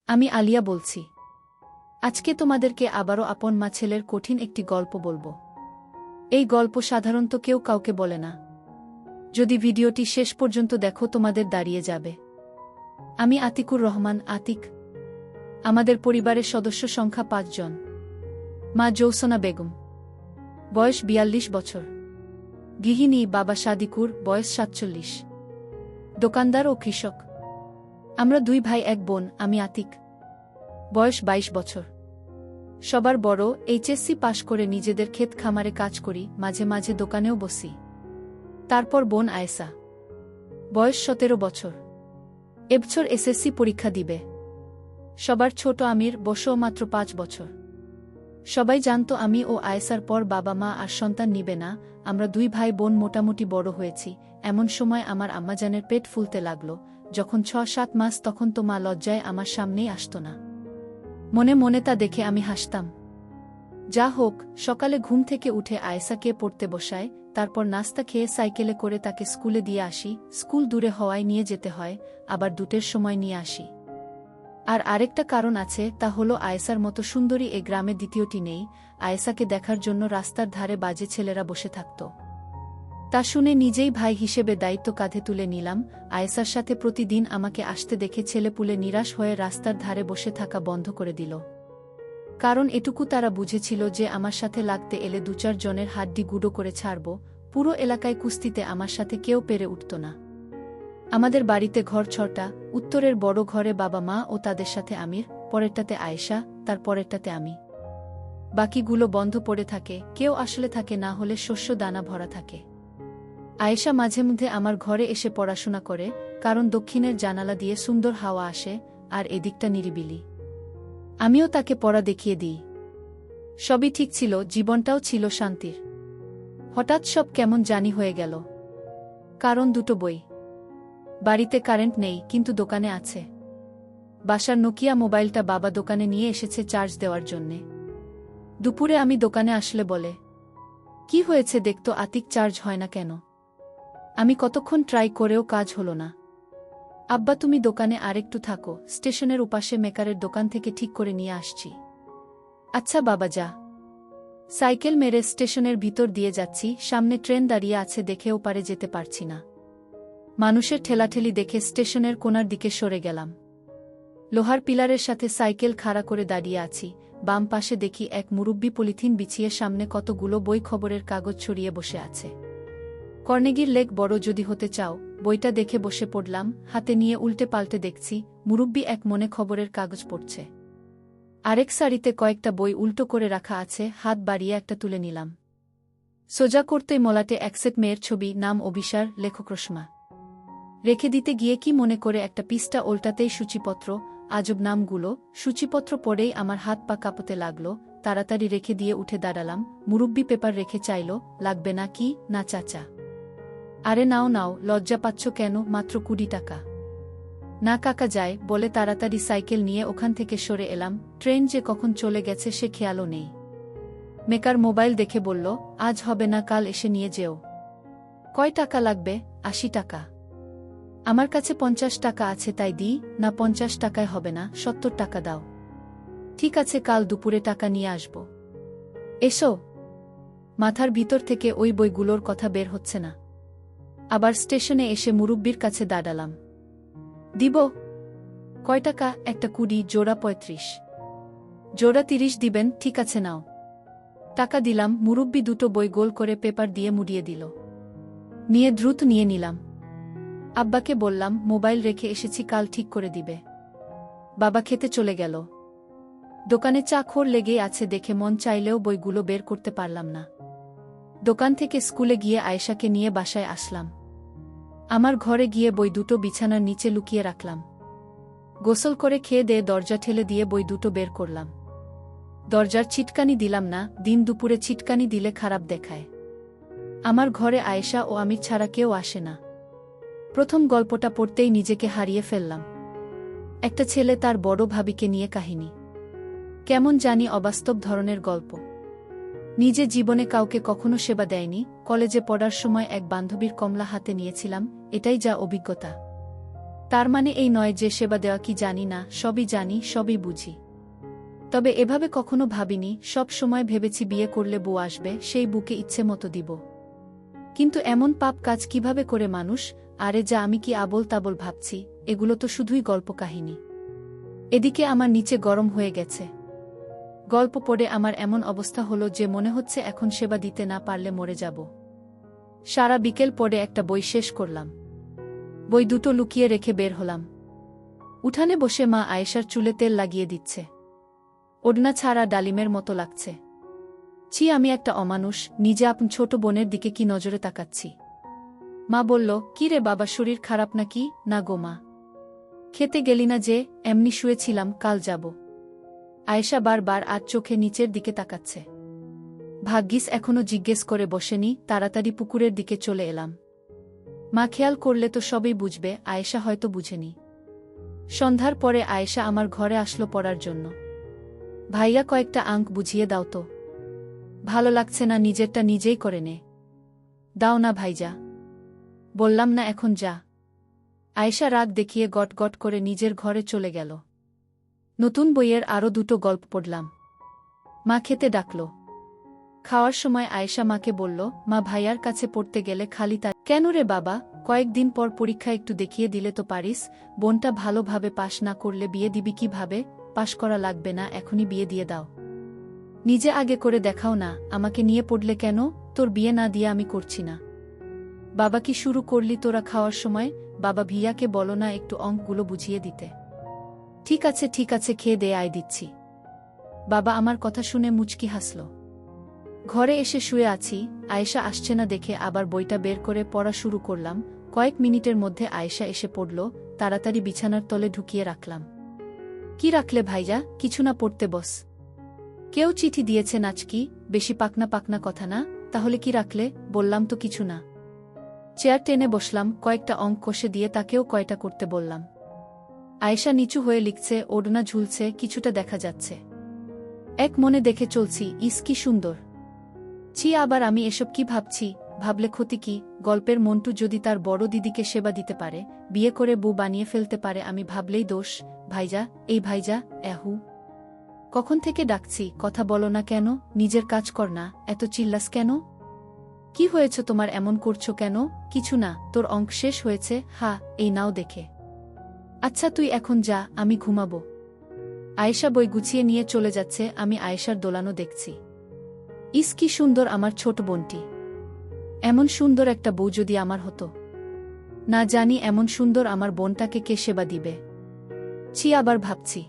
আমি আলিয়া বলছি। আজকে তোমাদেরকে আবারও আপন মা ছেলের কঠিন একটি গল্প বলবো। এই গল্প সাধারণত কেউ কাউকে বলে না। যদি ভিডিওটি শেষ পর্যন্ত দেখো তোমাদের দাঁড়িয়ে যাবে। আমি আতিকুর রহমান আতিক। আমাদের পরিবারের সদস্য সংখ্যা ৫ জন। মা জৌসনা বেগম, বয়স ৪২ বছর, গৃহিণী। বাবা সাদিকুর, বয়স ৪৭, দোকানদার ও কৃষক। আমরা ২ ভাই ১ বোন। আমি আতিক, বয়স ২২ বছর, সবার বড়। এইচএসসি পাশ করে নিজেদের ক্ষেত খামারে কাজ করি, মাঝে মাঝে দোকানেও বসি। তারপর বোন আয়েশা, বয়স ১৭ বছর, এবছর এসএসসি পরীক্ষা দিবে। সবার ছোট আমির, বয়সও মাত্র ৫ বছর। সবাই জানত আমি ও আয়েশার পর বাবা মা আর সন্তান নিবে না। আমরা ২ ভাই বোন মোটামুটি বড় হয়েছি। এমন সময় আমার আম্মাজানের পেট ফুলতে লাগল। যখন ৬-৭ মাস, তখন তো মা লজ্জায় আমার সামনেই আসত না। মনে মনে তা দেখে আমি হাসতাম। যা হোক, সকালে ঘুম থেকে উঠে আয়েশাকে পড়তে বসায়, তারপর নাস্তা খেয়ে সাইকেলে করে তাকে স্কুলে দিয়ে আসি। স্কুল দূরে হওয়ায় নিয়ে যেতে হয়, আবার ২টের সময় নিয়ে আসি। আর আরেকটা কারণ আছে, তা হলো আয়েশার মতো সুন্দরী এ গ্রামে দ্বিতীয়টি নেই। আয়েশাকে দেখার জন্য রাস্তার ধারে বাজে ছেলেরা বসে থাকত। তা শুনে নিজেই ভাই হিসেবে দায়িত্ব কাঁধে তুলে নিলাম। আয়েশার সাথে প্রতিদিন আমাকে আসতে দেখে ছেলেপুলে নিরাশ হয়ে রাস্তার ধারে বসে থাকা বন্ধ করে দিল। কারণ এটুকু তারা বুঝেছিল যে আমার সাথে লাগতে এলে ২-৪ জনের হাড্ডি গুঁড়ো করে ছাড়ব। পুরো এলাকায় কুস্তিতে আমার সাথে কেউ পেরে উঠত না। আমাদের বাড়িতে ঘর ৬টা। উত্তরের বড় ঘরে বাবা মা ও তাদের সাথে আমির, পরেরটাতে আয়েশা, তার পরেরটাতে আমি। বাকিগুলো বন্ধ পড়ে থাকে, কেউ আসলে থাকে না, হলে শস্য দানা ভরা থাকে। আয়েশা মাঝে মধ্যে আমার ঘরে এসে পড়াশোনা করে, কারণ দক্ষিণের জানালা দিয়ে সুন্দর হাওয়া আসে আর এদিকটা নিরিবিলি। আমিও তাকে পড়া দেখিয়ে দিই। সবই ঠিক ছিল, জীবনটাও ছিল শান্তির। হঠাৎ সব কেমন জানি হয়ে গেল। কারণ ২টো বই। বাড়িতে কারেন্ট নেই, কিন্তু দোকানে আছে। বাসার নোকিয়া মোবাইলটা বাবা দোকানে নিয়ে এসেছে চার্জ দেওয়ার জন্যে। দুপুরে আমি দোকানে আসলে বলে, কি হয়েছে দেখতো আতিক, চার্জ হয় না কেন? আমি কতক্ষণ ট্রাই করেও কাজ হলো না। আব্বা, তুমি দোকানে আরেকটু থাকো, স্টেশনের উপাশে মেকারের দোকান থেকে ঠিক করে নিয়ে আসছি। আচ্ছা বাবা, যা। সাইকেল মেরে স্টেশনের ভিতর দিয়ে যাচ্ছি। সামনে ট্রেন দাঁড়িয়ে আছে দেখেও পারে যেতে পারছি না। মানুষের ঠেলাঠেলি দেখে স্টেশনের কোণার দিকে সরে গেলাম। লোহার পিলারের সাথে সাইকেল খাড়া করে দাঁড়িয়ে আছি। বাম পাশে দেখি এক মুরব্বি পলিথিন বিছিয়ে সামনে কতগুলো বই, খবরের কাগজ ছড়িয়ে বসে আছে। কর্নেগির লেক বড় যদি হতে চাও বইটা দেখে বসে পড়লাম। হাতে নিয়ে উল্টে পাল্টে দেখছি মুরব্বি এক মনে খবরের কাগজ পড়ছে। আরেক সারিতে কয়েকটা বই উল্টো করে রাখা আছে। হাত বাড়িয়ে একটা তুলে নিলাম। সোজা করতেই মলাটে এক সেট মেয়ের ছবি, নাম অভিসার, লেখক রসমা। রেখে দিতে গিয়ে কি মনে করে একটা পৃষ্ঠা ওল্টাতেই সূচিপত্র। আজব নামগুলো। সূচিপত্র পড়েই আমার হাত পা কাঁপতে লাগল। তাড়াতাড়ি রেখে দিয়ে উঠে দাঁড়ালাম। মুরব্বি পেপার রেখে চাইল, লাগবে না কি? না চাচা। আরে নাও নাও, লজ্জা পাচ্ছ কেন? মাত্র ২০ টাকা। না কাকা, যায় বলে তাড়াতাড়ি সাইকেল নিয়ে ওখান থেকে সরে এলাম। ট্রেন যে কখন চলে গেছে সে খেয়ালও নেই। মেকার মোবাইল দেখে বলল, আজ হবে না, কাল এসে নিয়ে যেও। কয় টাকা লাগবে? ৮০ টাকা। আমার কাছে ৫০ টাকা আছে, তাই দিই। না, ৫০ টাকায় হবে না, ৭০ টাকা দাও। ঠিক আছে, কাল দুপুরে টাকা নিয়ে আসব। এসো। মাথার ভিতর থেকে ওই বইগুলোর কথা বের হচ্ছে না। আবার স্টেশনে এসে মুরব্বির কাছে দাঁড়ালাম। দিব। কয় টাকা? একটা ২০, জোড়া ৩৫। জোড়া ৩০ দিবেন? ঠিক আছে, নাও। টাকা দিলাম। মুরব্বি ২টো বই গোল করে পেপার দিয়ে মুড়িয়ে দিল। নিয়ে দ্রুত নিয়ে নিলাম। আব্বাকে বললাম, মোবাইল রেখে এসেছি, কাল ঠিক করে দিবে। বাবা খেতে চলে গেল। দোকানে চা খোর লেগেই আছে দেখে মন চাইলেও বইগুলো বের করতে পারলাম না। দোকান থেকে স্কুলে গিয়ে আয়েশাকে নিয়ে বাসায় আসলাম। আমার ঘরে গিয়ে বই ২টো বিছানার নিচে লুকিয়ে রাখলাম। গোসল করে খেয়ে দিয়ে দরজা ঠেলে দিয়ে বই ২টো বের করলাম। দরজার ছিটকানি দিলাম না, দিন দুপুরে ছিটকানি দিলে খারাপ দেখায়। আমার ঘরে আয়েশা ও আমি ছাড়া কেউ আসে না। প্রথম গল্পটা পড়তেই নিজেকে হারিয়ে ফেললাম। একটা ছেলে তার বড় ভাবিকে নিয়ে কাহিনী। কেমন জানি অবাস্তব ধরনের গল্প। নিজে জীবনে কাউকে কখনো সেবা দেয়নি। কলেজে পড়ার সময় এক বান্ধবীর কমলা হাতে নিয়েছিলাম, এটাই যা অভিজ্ঞতা। তার মানে এই নয় যে সেবা দেওয়া কি জানি না, সবই জানি, সবই বুঝি। তবে এভাবে কখনো ভাবিনি, সব সময় ভেবেছি বিয়ে করলে বউ আসবে, সেই বুকে ইচ্ছে মতো দিব। কিন্তু এমন পাপ কাজ কিভাবে করে মানুষ? আরে যা, আমি কি আবোল তাবোল ভাবছি? এগুলো তো শুধুই গল্প কাহিনী। এদিকে আমার নিচে গরম হয়ে গেছে। গল্প পড়ে আমার এমন অবস্থা হলো যে মনে হচ্ছে এখন সেবা দিতে না পারলে মরে যাব। সারা বিকেল পড়ে একটা বই শেষ করলাম। বই দুটো লুকিয়ে রেখে বের হলাম। উঠানে বসে মা আয়েশার চুলে তেল লাগিয়ে দিচ্ছে। ওড়না ছাড়া ডালিমের মতো লাগছে। ছি, আমি একটা অমানুষ, নিজে আপন ছোট বোনের দিকে কি নজরে তাকাচ্ছি। মা বলল, কি রে বাবা, শরীর খারাপ নাকি? না গো মা। খেতে গেলি না যে? এমনি শুয়েছিলাম, কাল যাব। আয়েশা বারবার আজ চোখে নিচের দিকে তাকাচ্ছে। ভাগ্যিস এখনো জিজ্ঞেস করে বসেনি, তাড়াতাড়ি পুকুরের দিকে চলে এলাম। মা খেয়াল করলে তো সবই বুঝবে, আয়েশা হয়তো বুঝেনি। সন্ধ্যার পরে আয়েশা আমার ঘরে আসলো পড়ার জন্য। ভাইয়া, কয়েকটা আঙ্ক বুঝিয়ে দাও তো। ভালো লাগছে না, নিজেরটা নিজেই করে নে। দাও না ভাইজা। বললাম না এখন যা। আয়েশা রাগ দেখিয়ে গট গট করে নিজের ঘরে চলে গেল। নতুন বইয়ের আরও দুটো গল্প পড়লাম। মা খেতে ডাকল। খাওয়ার সময় আয়েশা মাকে বলল, মা ভাইয়ার কাছে পড়তে গেলে খালি তার। কেন রে বাবা, কয়েকদিন পর পরীক্ষা, একটু দেখিয়ে দিলে তো পারিস। বোনটা ভালোভাবে পাশ না করলে বিয়ে দিবি কিভাবে? পাশ করা লাগবে না, এখনই বিয়ে দিয়ে দাও। নিজে আগে করে দেখাও না, আমাকে নিয়ে পড়লে কেন? তোর বিয়ে না দিয়ে আমি করছি না। বাবা, কি শুরু করলি তোরা খাওয়ার সময়? বাবা, ভিয়াকে বলো না একটু অঙ্কগুলো বুঝিয়ে দিতে। ঠিক আছে ঠিক আছে, খেয়ে দে, আয় দিচ্ছি। বাবা আমার কথা শুনে মুচকি হাসল। ঘরে এসে শুয়ে আছি, আয়েশা আসছে না দেখে আবার বইটা বের করে পড়া শুরু করলাম। কয়েক মিনিটের মধ্যে আয়েশা এসে পড়ল, তাড়াতাড়ি বিছানার তলে ঢুকিয়ে রাখলাম। কি রাখলে ভাইজা? কিছু না, পড়তে বস। কেউ চিঠি দিয়েছে নাচকি? বেশি পাকনা পাকনা কথা না, তাহলে কি রাখলে? বললাম তো কিছু না। চেয়ার টেনে বসলাম, কয়েকটা অঙ্ক কষে দিয়ে তাকেও কয়টা করতে বললাম। আয়েশা নিচু হয়ে লিখছে, ওড়না ঝুলছে, কিছুটা দেখা যাচ্ছে। এক মনে দেখে চলছি, ইস কি সুন্দর। ছি, আবার আমি এসব কি ভাবছি? ভাবলে ক্ষতি কি? গল্পের মন্টু যদি তার বড় দিদিকে সেবা দিতে পারে, বিয়ে করে বউ বানিয়ে ফেলতে পারে, আমি ভাবলেই দোষ। ভাইজা, এই ভাইজা, এহু কখন থেকে ডাকছি, কথা বলো না কেন? নিজের কাজ কর না, এত চিল্লাস কেন? কি হয়েছে তোমার, এমন করছো কেন? কিছু না, তোর অঙ্ক শেষ হয়েছে? হা, এই নাও দেখে। আচ্ছা তুই এখন যা, আমি ঘুমাবো। আয়েশা বই গুছিয়ে নিয়ে চলে যাচ্ছে, আমি আয়েশার দোলানো দেখছি। ইস কি সুন্দর আমার ছোট বোনটি। এমন সুন্দর একটা বউ যদি আমার হতো। না জানি এমন সুন্দর আমার বোনটাকে কে সেবা দিবে। ছি, আবার ভাবছি।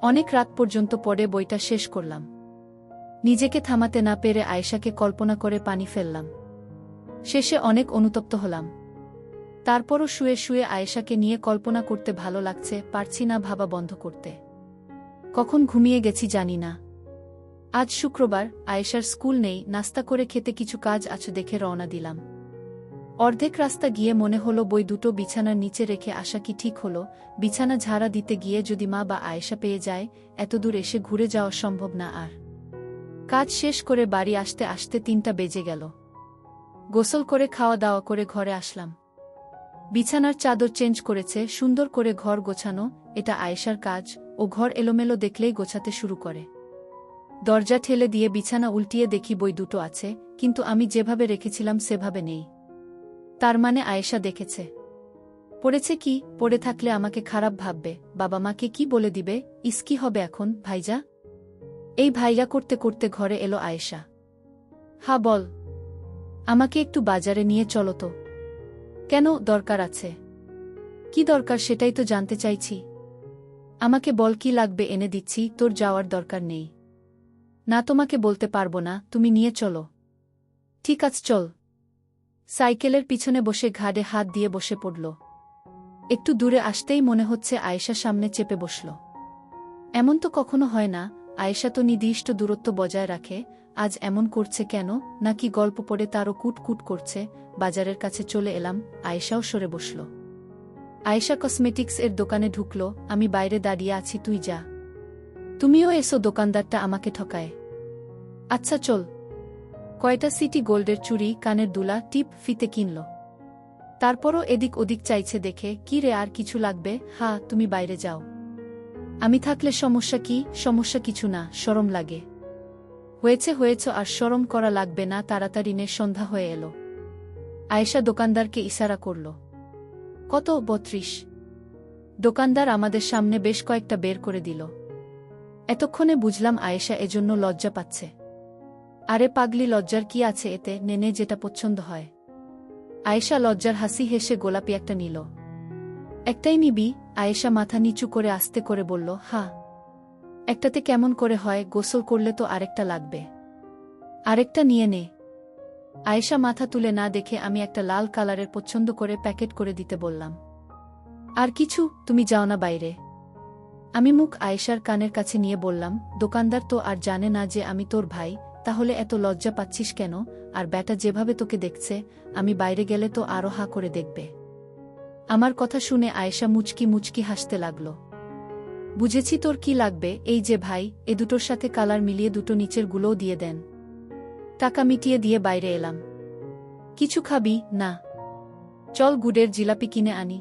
অনেক রাত পর্যন্ত পড়ে বইটা শেষ করলাম। নিজেকে থামাতে না পেরে আয়েশাকে কল্পনা করে পানি ফেললাম। শেষে অনেক অনুতপ্ত হলাম। তারপরও শুয়ে শুয়ে আয়েশাকে নিয়ে কল্পনা করতে ভালো লাগছে, পারছি না ভাবা বন্ধ করতে। কখন ঘুমিয়ে গেছি জানি না। আজ শুক্রবার, আয়েশার স্কুল নেই, নাস্তা করে খেতে কিছু কাজ আছে দেখে রওনা দিলাম। অর্ধেক রাস্তা গিয়ে মনে হলো বই দুটো বিছানার নিচে রেখে আসা কি ঠিক হলো? বিছানা ঝাড়া দিতে গিয়ে যদি মা বা আয়েশা পেয়ে যায়, এতদূর এসে ঘুরে যাওয়া সম্ভব না আর। কাজ শেষ করে বাড়ি আসতে আসতে 3টা বেজে গেল। গোসল করে খাওয়া দাওয়া করে ঘরে আসলাম। বিছানার চাদর চেঞ্জ করেছে, সুন্দর করে ঘর গোছানো, এটা আয়েশার কাজ। ও ঘর এলোমেলো দেখলেই গোছাতে শুরু করে। দরজা ঠেলে দিয়ে বিছানা উল্টিয়ে দেখি বই দুটো আছে, কিন্তু আমি যেভাবে রেখেছিলাম সেভাবে নেই। তার মানে আয়েশা দেখেছে। পড়েছে কি? পড়ে থাকলে আমাকে খারাপ ভাববে, বাবা মাকে কি বলে দিবে? ইস কি হবে এখন? ভাইজা, এই ভাইজা করতে করতে ঘরে এলো আয়েশা। হা বল। আমাকে একটু বাজারে নিয়ে চলো তো। কেন, দরকার আছে? কি দরকার সেটাই তো জানতে চাইছি। আমাকে বল কি লাগবে, এনে দিচ্ছি, তোর যাওয়ার দরকার নেই। না, তোমাকে বলতে পারবো না, তুমি নিয়ে চলো। ঠিক আছে চল। সাইকেলের পিছনে বসে ঘাড়ে হাত দিয়ে বসে পড়ল। একটু দূরে আসতেই মনে হচ্ছে আয়েশা সামনে চেপে বসল। এমন তো কখনো হয় না, আয়েশা তো নির্দিষ্ট দূরত্ব বজায় রাখে, আজ এমন করছে কেন? নাকি গল্প পড়ে তারও কুটকুট করছে? বাজারের কাছে চলে এলাম, আয়েশাও সরে বসল। আয়েশা কসমেটিক্স এর দোকানে ঢুকল, আমি বাইরে দাঁড়িয়ে আছি, তুই যা। তুমিও এসো, দোকানদারটা আমাকে ঠকায়। আচ্ছা চল। কয়টা সিটি গোল্ডের চুড়ি, কানের দুলা, টিপ, ফিতে কিনল। তারপরও এদিক ওদিক চাইছে দেখে, কি রে আর কিছু লাগবে? হ্যাঁ, তুমি বাইরে যাও। আমি থাকলে সমস্যা কি? সমস্যা কিছু না, শরম লাগে। হয়েছে আর শরম করা লাগবে না, তাড়াতাড়ি নে, সন্ধ্যা হয়ে এলো। আয়েশা দোকানদারকে ইশারা করল। কত? ৩২। দোকানদার আমাদের সামনে বেশ কয়েকটা বের করে দিল। এতক্ষণে বুঝলাম আয়েশা এজন্য লজ্জা পাচ্ছে। আরে পাগলি, লজ্জার কি আছে এতে? নেনে যেটা পছন্দ হয়। আয়েশা লজ্জার হাসি হেসে গোলাপি একটা নিল। একটাই নিবি? আয়েশা মাথা নিচু করে আস্তে করে বলল, হ্যাঁ। একটাতে কেমন করে হয়? গোসল করলে তো আরেকটা লাগবে। আরেকটা নিয়ে নে। আয়েশা মাথা তুলে না দেখে আমি একটা লাল কালারের পছন্দ করে প্যাকেট করে দিতে বললাম। আর কিছু? তুমি যাও না বাইরে। আমি মুখ আয়েশার কানের কাছে নিয়ে বললাম, দোকানদার তো আর জানে না যে আমি তোর ভাই, তাহলে এত লজ্জা পাচ্ছিস কেন? আর ব্যাটা যেভাবে তোকে দেখছে, আমি বাইরে গেলে তো আরো হা করে দেখবে। আমার কথা শুনে আয়েশা মুচকি মুচকি হাসতে লাগল। বুঝেছি তোর কি লাগবে, এই যে ভাই, এ দুটোর সাথে কালার মিলিয়ে দুটো নিচের গুলোও দিয়ে দেন। টাকা মিটিয়ে দিয়ে বাইরে এলাম। কিছু খাবি? না। চল গুড়ের জিলাপি কিনে আনি।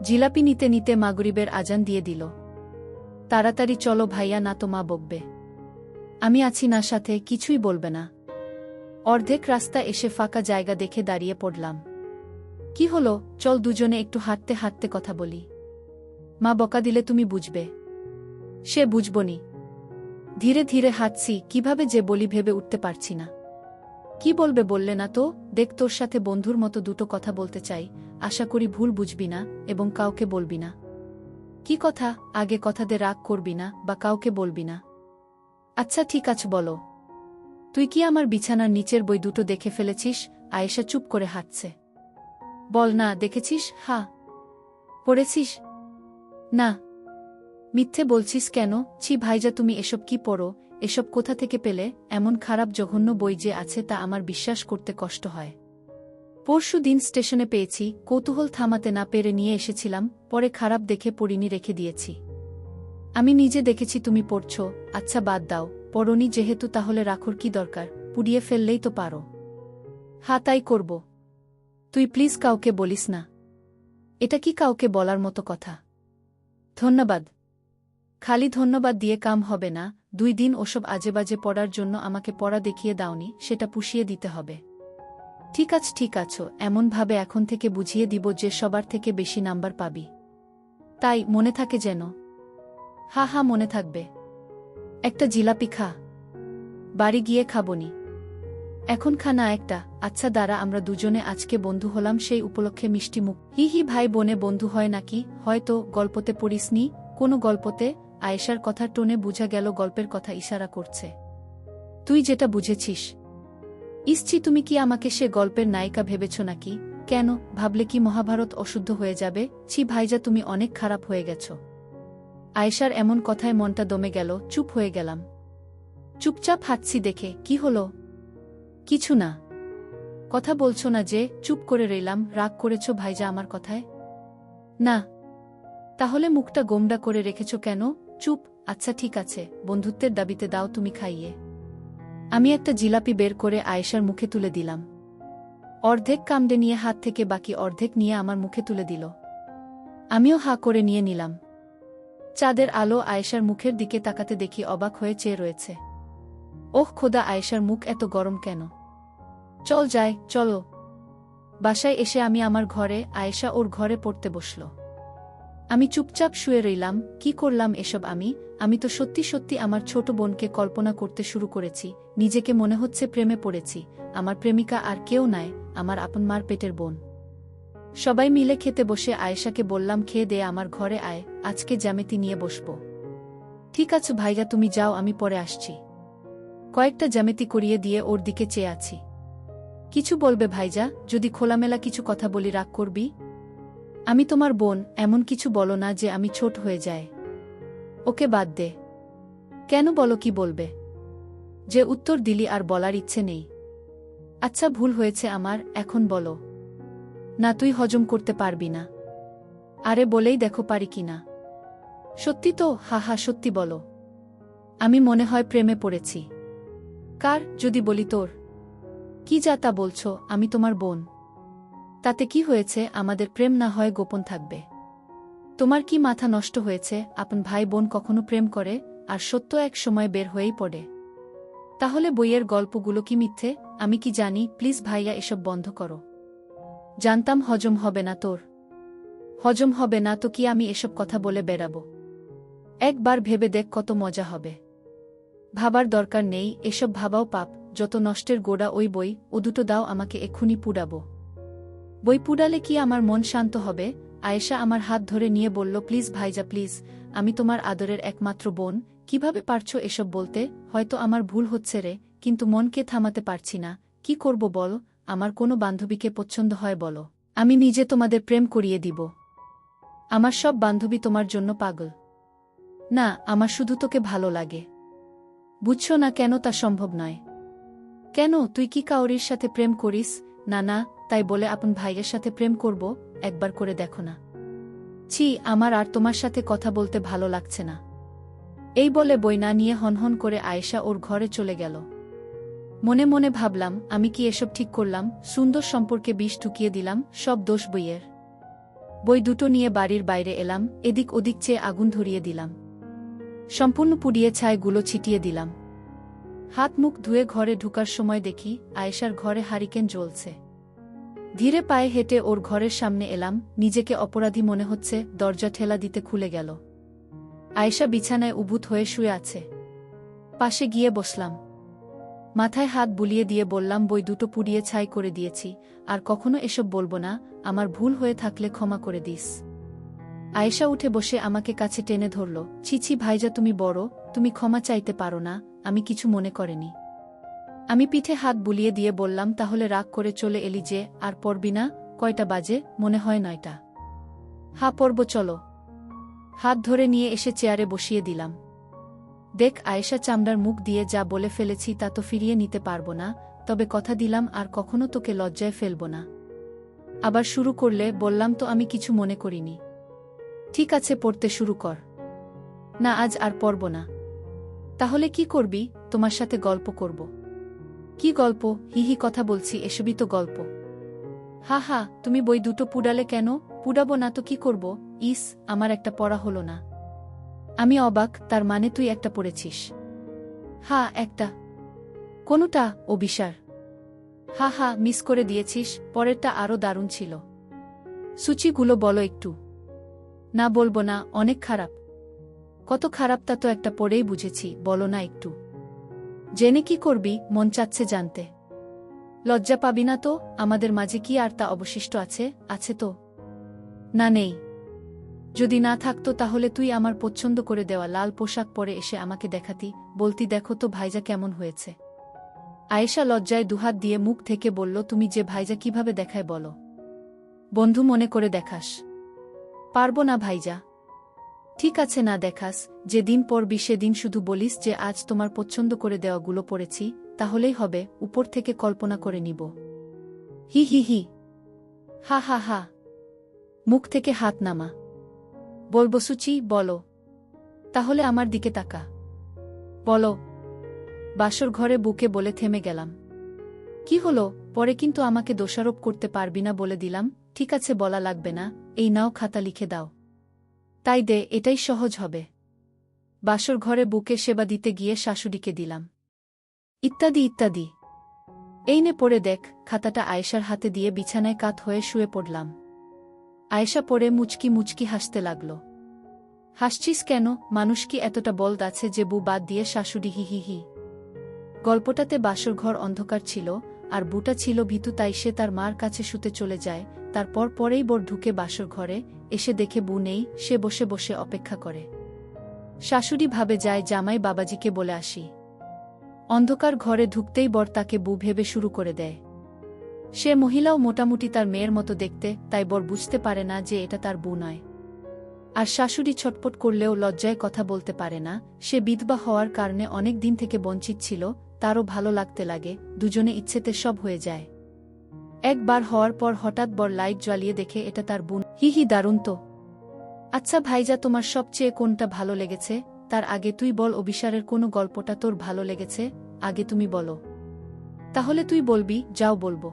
জিলাপি নিতে নিতে মাগরিবের আজান দিয়ে দিল। তাড়াতাড়ি চলো ভাইয়া, না তো মা বকবে। আমি আছি না সাথে, কিছুই বলবে না। অর্ধেক রাস্তা এসে ফাঁকা জায়গা দেখে দাঁড়িয়ে পড়লাম। কি হলো? চল দুজনে একটু হাঁটতে হাঁটতে কথা বলি। মা বকা দিলে তুমি বুঝবে। সে বুঝবনি। ধীরে ধীরে হাঁটছি, কিভাবে যে বলি ভেবে উঠতে পারছি না। কি বলবে বললে না তো? দেখ, তোর সাথে বন্ধুর মতো দুটো কথা বলতে চাই, আশা করি ভুল বুঝবি না এবং কাউকে বলবি না। কি কথা? আগে কথা দে, রাগ করবি না বা কাউকে বলবি না। আচ্ছা ঠিক আছে, বলো। তুই কি আমার বিছানার নিচের বই দুটো দেখে ফেলেছিস? আয়েশা চুপ করে হাঁটছে। বল না, দেখেছিস? হ্যাঁ। পড়েছিস? না। মিথ্যে বলছিস কেন? ছি ভাইজা, তুমি এসব কি পড়ো? এসব কোথা থেকে পেলে? এমন খারাপ জঘন্য বই যে আছে তা আমার বিশ্বাস করতে কষ্ট হয়। পরশু দিন স্টেশনে পেয়েছি, কৌতূহল থামাতে না পেরে নিয়ে এসেছিলাম, পরে খারাপ দেখে পড়িনি, রেখে দিয়েছি। আমি নিজে দেখেছি তুমি পড়ছ। আচ্ছা বাদ দাও, পড়নি যেহেতু তাহলে রাখোর কি দরকার? পুড়িয়ে ফেললেই তো পারো। হ্যাঁ, তাই করব। তুই প্লিজ কাউকে বলিস না। এটা কি কাউকে বলার মতো কথা? ধন্যবাদ। খালি ধন্যবাদ দিয়ে কাম হবে না, 2 দিন ওসব আজেবাজে পড়ার জন্য আমাকে পড়া দেখিয়ে দাওনি, সেটা পুষিয়ে দিতে হবে। ঠিক আছো, এমনভাবে এখন থেকে বুঝিয়ে দিব যে সবার থেকে বেশি নাম্বার পাবি। তাই মনে থাকে যেন। হ্যাঁ, মনে থাকবে। একটা জিলাপি খা। বাড়ি গিয়ে খাবনি। এখন খা না একটা। আচ্ছা দাঁড়া, আমরা দুজনে আজকে বন্ধু হলাম সেই উপলক্ষে মিষ্টি মুখ। হি ভাই বোনে বন্ধু হয় নাকি? হয়তো গল্পতে পড়িসনি? কোনো গল্পতে? আয়েশার কথার টোনে বুঝা গেল গল্পের কথা ইশারা করছে। তুই যেটা বুঝেছিস। ইসছি, তুমি কি আমাকে সে গল্পের নায়িকা ভেবেছ নাকি? কেন, ভাবলে কি মহাভারত অশুদ্ধ হয়ে যাবে? ছি ভাইজা, তুমি অনেক খারাপ হয়ে গেছ। আয়েশার এমন কথায় মনটা দমে গেল, চুপ হয়ে গেলাম। চুপচাপ হাঁটছি দেখে। কি হলো? কিছু না। কথা বলছো না যে? চুপ করে রইলাম। রাগ করেছ ভাইজা আমার কথায়? না। তাহলে মুখটা গোমড়া করে রেখেছ কেন? চুপ। আচ্ছা ঠিক আছে, বন্ধুত্বের দাবিতে দাও তুমি খাইয়ে। আমি একটা জিলাপি বের করে আয়েশার মুখে তুলে দিলাম। অর্ধেক কামড়ে নিয়ে হাত থেকে বাকি অর্ধেক নিয়ে আমার মুখে তুলে দিল। আমিও হা করে নিয়ে নিলাম। চাঁদের আলো আয়েশার মুখের দিকে তাকাতে দেখি অবাক হয়ে চেয়ে রয়েছে। ওহ খোদা, আয়েশার মুখ এত গরম কেন? চল যাই, চলো। বাসায় এসে আমি আমার ঘরে, আয়েশা ওর ঘরে পড়তে বসল। আমি চুপচাপ শুয়ে রইলাম। কি করলাম এসব আমি তো সত্যি সত্যি আমার ছোট বোনকে কল্পনা করতে শুরু করেছি। নিজেকে মনে হচ্ছে প্রেমে পড়েছি। আমার প্রেমিকা আর কেউ নয়, আমার আপন মার পেটের বোন। সবাই মিলে খেতে বসে আয়েশাকে বললাম, খেয়ে দে, আমার ঘরে আয়, আজকে জ্যামিতি নিয়ে বসব। ঠিক আছে ভাইয়া, তুমি যাও, আমি পরে আসছি। কয়েকটা জ্যামিতি করিয়ে দিয়ে ওর দিকে চেয়ে আছি। কিছু বলবে ভাইজা? যদি খোলামেলা কিছু কথা বলি রাগ করবি? আমি তোমার বোন, এমন কিছু বলো না যে আমি ছোট হয়ে যায়। ওকে বাদ দে। কেন, বলো কি বলবে? যে উত্তর দিলি আর বলার ইচ্ছে নেই। আচ্ছা ভুল হয়েছে আমার, এখন বলো। না, তুই হজম করতে পারবি না। আরে বলেই দেখো পারি কিনা। সত্যি তো? হা সত্যি বলো। আমি মনে হয় প্রেমে পড়েছি। কার? যদি বলি তোর। কি যা তা বলছো? আমি তোমার বোন। তাতে কি হয়েছে, আমাদের প্রেম না হয় গোপন থাকবে। তোমার কি মাথা নষ্ট হয়েছে? আপন ভাই বোন কখনো প্রেম করে, আর সত্য এক সময় বের হয়েই পড়ে। তাহলে বইয়ের গল্পগুলো কি মিথ্যে? আমি কি জানি? প্লিজ ভাইয়া, এসব বন্ধ করো। জানতাম হজম হবে না তোর। হজম হবে না তো কি আমি এসব কথা বলে বেড়াবো? একবার ভেবে দেখ কত মজা হবে। ভাবার দরকার নেই, এসব ভাবাও পাপ। যত নষ্টের গোড়া ওই বই, ও দুটো দাও আমাকে, এক্ষুনি পুড়াবো। বই পুড়ালে কি আমার মন শান্ত হবে? আয়েশা আমার হাত ধরে নিয়ে বলল, প্লিজ ভাইজা প্লিজ, আমি তোমার আদরের একমাত্র বোন, কিভাবে পারছো এসব বলতে? হয়তো আমার ভুল হচ্ছে রে, কিন্তু মনকে থামাতে পারছি না। কি করব বল? আমার কোনো বান্ধবীকে পছন্দ হয় বলো, আমি নিজে তোমাদের প্রেম করিয়ে দিব। আমার সব বান্ধবী তোমার জন্য পাগল। না, আমার শুধু তোকে ভালো লাগে। বুঝছো না কেন তা সম্ভব নয়? কেন, তুই কি কাউরির সাথে প্রেম করিস? না না, তাই বলে আপন ভাইয়ের সাথে প্রেম করব? একবার করে দেখো না। ছি, আমার আর তোমার সাথে কথা বলতে ভালো লাগছে না। এই বলে বই না নিয়ে হনহন করে আয়েশা ওর ঘরে চলে গেল। মনে মনে ভাবলাম, আমি কি এসব ঠিক করলাম? সুন্দর সম্পর্কে বিষ ঢুকিয়ে দিলাম, সব দোষ বইয়ের। বই দুটো নিয়ে বাড়ির বাইরে এলাম, এদিক ওদিক চেয়ে আগুন ধরিয়ে দিলাম। সম্পূর্ণ পুড়িয়ে ছাইগুলো ছিটিয়ে দিলাম। হাত মুখ ধুয়ে ঘরে ঢুকার সময় দেখি আয়েশার ঘরে হারিকেন জ্বলছে। ধীরে পায়ে হেঁটে ওর ঘরের সামনে এলাম, নিজেকে অপরাধী মনে হচ্ছে। দরজা ঠেলা দিতে খুলে গেল। আয়েশা বিছানায় উবুত হয়ে শুয়ে আছে। পাশে গিয়ে বসলাম। মাথায় হাত বুলিয়ে দিয়ে বললাম, বই দুটো পুড়িয়ে ছাই করে দিয়েছি, আর কখনো এসব বলবো না। আমার ভুল হয়ে থাকলে ক্ষমা করে দিস। আয়েশা উঠে বসে আমাকে কাছে টেনে ধরল। ছি ছি ভাইজা, তুমি বড়, তুমি ক্ষমা চাইতে পারো না? আমি কিছু মনে করিনি। আমি পিঠে হাত বুলিয়ে দিয়ে বললাম, তাহলে রাগ করে চলে এলি যে, আর পড়বি না? কয়টা বাজে? মনে হয় 9টা। হ্যাঁ পড়ব, চলো। হাত ধরে নিয়ে এসে চেয়ারে বসিয়ে দিলাম। দেখ আয়েশা, চামড়ার মুখ দিয়ে যা বলে ফেলেছি তা তো ফিরিয়ে নিতে পারবো না, তবে কথা দিলাম আর কখনো তোকে লজ্জায় ফেলব না। আবার শুরু করলে? বললাম তো আমি কিছু মনে করিনি। ঠিক আছে, পড়তে শুরু কর। না, আজ আর পড়ব না। তাহলে কি করবি? তোমার সাথে গল্প করব। কি গল্প? হিহি, কথা বলছি, এসবই তো গল্প। হা হা, তুমি বই দুটো পুড়ালে কেন? পুড়াবো না তো কি করব? ইস, আমার একটা পড়া হলো না। আমি অবাক, তার মানে তুই একটা পড়েছিস? হা, একটা। কোনটা? অভিসার। হা হা, মিস করে দিয়েছিস, পরেরটা আরও দারুণ ছিল। সূচিগুলো বলো একটু। না, বলবো না, অনেক খারাপ। কত খারাপ তা তো একটা পড়েই বুঝেছি, বলো না একটু। জেনে কি করবি? মন চাচ্ছে জানতে। লজ্জা পাবি না তো? আমাদের মাঝে কি আর তা অবশিষ্ট আছে? আছে তো? না, নেই। যদি না থাকতো তাহলে তুই আমার পছন্দ করে দেওয়া লাল পোশাক পরে এসে আমাকে দেখাতি, বলতি, দেখো তো ভাইজা কেমন হয়েছে। আয়েশা লজ্জায় দুহাত দিয়ে মুখ থেকে বলল, তুমি যে ভাইজা কিভাবে দেখায় বলো? বন্ধু মনে করে দেখাস? পারবো না ভাইজা। ঠিক আছে, না দেখাস। যেদিন পড়বি সেদিন শুধু বলিস যে আজ তোমার পছন্দ করে দেওয়াগুলো পড়েছি, তাহলেই হবে। উপর থেকে কল্পনা করে নিব। হি হি হি। হা হা হা। মুখ থেকে হাত নামা। বলবো সুচি, বলো। তাহলে আমার দিকে তাকা। বলো। বাসর ঘরে বুকে বলে থেমে গেলাম। কি হলো? পরে কিন্তু আমাকে দোষারোপ করতে পারবি না বলে দিলাম। ঠিক আছে, বলা লাগবে না। এই নাও, খাতা লিখে দাও। তাই দে, এটাই সহজ হবে। বাসর ঘরে বুকে সেবা দিতে গিয়ে শাশুড়িকে দিলাম। ইত্যাদি ইত্যাদি। এই নে পড়ে দেখ। খাতাটা আয়েশার হাতে দিয়ে বিছানায় কাত হয়ে শুয়ে পড়লাম। আয়েশা পড়ে মুচকি মুচকি হাসতে লাগল। হাসছিস কেন? মানুষ কি এতটা বলদ আছে যে বউ বাদ দিয়ে শাশুড়ি? হি হি হি। গল্পটাতে বাসর ঘর অন্ধকার ছিল, আর বুটা ছিল ভীতু, তাই সে তার মার কাছে শুতে চলে যায়। তারপর পরেই বর ঢুকে বাসর ঘরে, এসে দেখে বউ নেই, সে বসে বসে অপেক্ষা করে। শাশুড়ি ভাবে যায় জামাই বাবাজিকে বলে আসি। অন্ধকার ঘরে ঢুকতেই বর তাকে বউ ভেবে শুরু করে দেয়। সে মহিলাও মোটামুটি তার মেয়ের মতো দেখতে, তাই বর বুঝতে পারে না যে এটা তার বউ নয়। আর শাশুড়ি ছটপট করলেও লজ্জায় কথা বলতে পারে না। সে বিধবা হওয়ার কারণে অনেক দিন থেকে বঞ্চিত ছিল, তারও ভালো লাগতে লাগে, দুজনে ইচ্ছেতে সব হয়ে যায়। একবার হওয়ার পর হঠাৎ বর লাইট জ্বালিয়ে দেখে এটা তার বোন। হি হি, দারুণ তো। আচ্ছা ভাইজা, তোমার সবচেয়ে কোনটা ভালো লেগেছে? তার আগে তুই বল, অভিসারের কোনো গল্পটা তোর ভালো লেগেছে? আগে তুমি বলো, তাহলে তুই বলবি। যাও বলবো।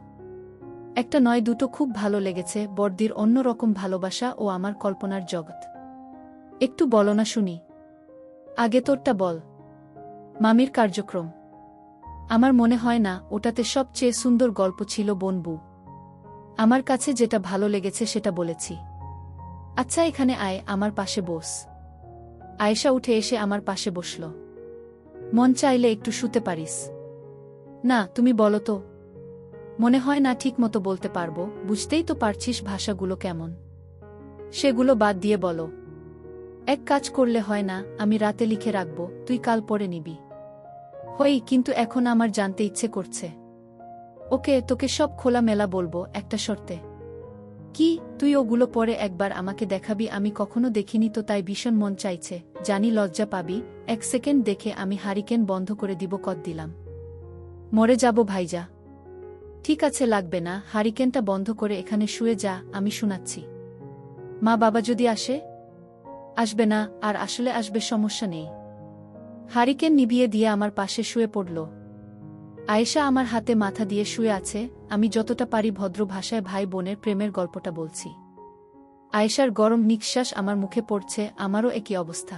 একটা নয় দুটো খুব ভালো লেগেছে, বড়দির অন্যরকম ভালোবাসা ও আমার কল্পনার জগৎ। একটু বলো না শুনি। আগে তোরটা বল। মামির কার্যক্রম। আমার মনে হয় না ওটাতে সবচেয়ে সুন্দর গল্প ছিল বনবু। আমার কাছে যেটা ভালো লেগেছে সেটা বলেছি। আচ্ছা এখানে আয়, আমার পাশে বস। আয়েশা উঠে এসে আমার পাশে বসল। মন চাইলে একটু শুতে পারিস। না তুমি বলো তো। মনে হয় না ঠিক মতো বলতে পারবো, বুঝতেই তো পারছিস ভাষাগুলো কেমন। সেগুলো বাদ দিয়ে বলো। এক কাজ করলে হয় না, আমি রাতে লিখে রাখবো, তুই কাল পড়ে নিবি। হই, কিন্তু এখন আমার জানতে ইচ্ছে করছে। ওকে, তোকে সব খোলামেলা বলবো, একটা শর্তে। কি? তুই ওগুলো পরে একবার আমাকে দেখাবি। আমি কখনো দেখিনি তো, তাই ভীষণ মন চাইছে। জানি লজ্জা পাবি। 1 সেকেন্ড দেখে আমি হারিকেন বন্ধ করে দিব। কদ দিলাম। মরে যাব ভাইজা। ঠিক আছে, লাগবে না। হারিকেনটা বন্ধ করে এখানে শুয়ে যা, আমি শোনাচ্ছি। মা বাবা যদি আসে? আসবে না, আর আসলে আসবে, সমস্যা নেই। হারিকেন নিভিয়ে দিয়ে আমার পাশে শুয়ে পড়ল। আয়েশা আমার হাতে মাথা দিয়ে শুয়ে আছে। আমি যতটা পারি ভদ্র ভাষায় ভাই বোনের প্রেমের গল্পটা বলছি। আয়েশার গরম নিঃশ্বাস আমার মুখে পড়ছে, আমারও একই অবস্থা।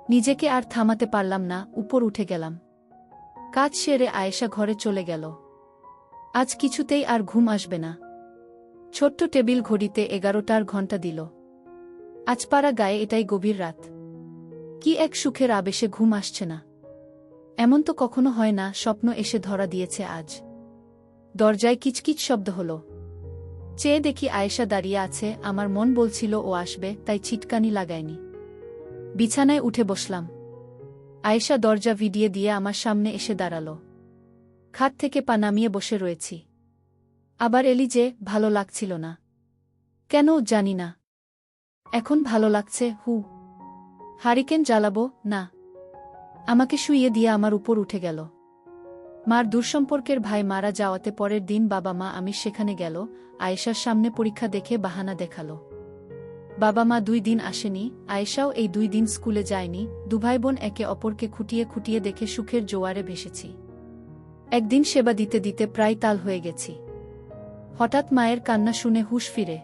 নিজেকে আর থামাতে পারলাম না, উপর উঠে গেলাম। কাজ সেরে আয়েশা ঘরে চলে গেল। আজ কিছুতেই আর ঘুম আসবে না। ছোট্ট টেবিল ঘড়িতে 11টার ঘণ্টা দিল। আজ পাড়া গায়ে এটাই গভীর রাত। কি এক সুখের আবেশে ঘুম আসছে না। এমন তো কখনো হয় না। স্বপ্ন এসে ধরা দিয়েছে আজ। দরজায় কিচকিচ শব্দ হল। চেয়ে দেখি আয়েশা দাঁড়িয়ে আছে। আমার মন বলছিল ও আসবে, তাই ছিটকানি লাগায়নি। বিছানায় উঠে বসলাম। আয়েশা দরজা ভিডিয়ে দিয়ে আমার সামনে এসে দাঁড়াল। খাট থেকে পা নামিয়ে বসে রয়েছি। আবার এলি যে? ভালো লাগছিল না? কেন জানি না, এখন ভালো লাগছে। হারিকেন জ্বালাবো না? আমাকে শুইয়ে দিয়ে আমার উপর উঠে গেল। মার দূরসম্পর্কের ভাই মারা যাওয়াতে পরের দিন বাবা মা আমির সেখানে গেল। আয়েশার সামনে পরীক্ষা দেখে বাহানা দেখালো। বাবা মা 2 দিন আসেনি। আয়েশাও এই 2 দিন স্কুলে যায়নি। দুভাই বোন একে অপরকে খুঁটিয়ে খুঁটিয়ে দেখে সুখের জোয়ারে ভেসেছি। একদিন সেবা দিতে দিতে প্রায় তাল হয়ে গেছি। হঠাৎ মায়ের কান্না শুনে হুঁশ ফিরে।